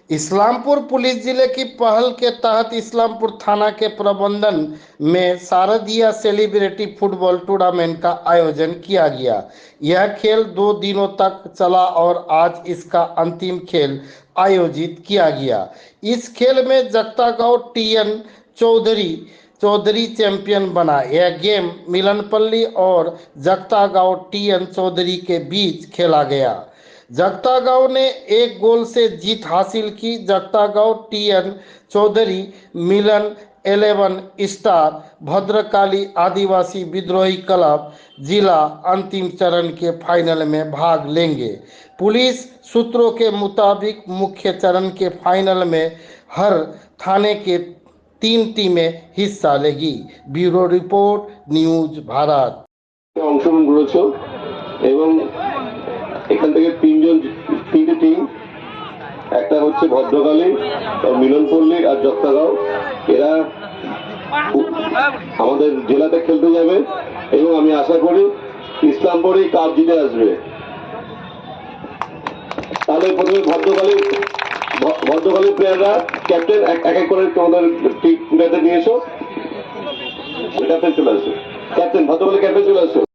Islampur police जिले की पहल के तहत इस्लामपुर थाना के प्रबंधन में शारदीय सेलिब्रिटी फुटबॉल टूर्नामेंट का आयोजन किया गया। यह खेल 2 दिनों तक चला और आज इसका अंतिम खेल आयोजित किया गया। इस खेल में जगता गांव टीएन चौधरी चौधरी चैंपियन बना। यह गेम मिलनपल्ली और जगता गांव टीएन चौधरी के बीच खेला गया। जगता गांव ने 1 गोल से जीत हासिल की। जगता गांव टीएन चौधरी मिलन 11 स्टार भद्रकाली आदिवासी विद्रोही क्लब जिला अंतिम चरण के फाइनल में भाग लेंगे। पुलिस सूत्रों के मुताबिक मुख्य चरण के फाइनल में हर थाने के 3 टीमें हिस्सा लेगी। Bureau report, news Bharat. অংশগ্রহণ করেছো এবং এখান থেকে তিনটে টিম, একটা হচ্ছে ভদ্রকালী, মিলনপল্লী আর জগতাগাঁও। এরা আমাদের জেলাতে খেলতে যাবে এবং আমি আশা করি ইসলামপুরেই কাপ জিতে আসবে। তাহলে প্রথমে ভদ্রকালী প্লেয়াররা ক্যাপ্টেন এক এক করে তোমাদের টিম নিয়ে এসো। ক্যাপ্টেন চলে আসো, ক্যাপ্টেন ভদ্রকালী ক্যাপ্টেন চলে আসো।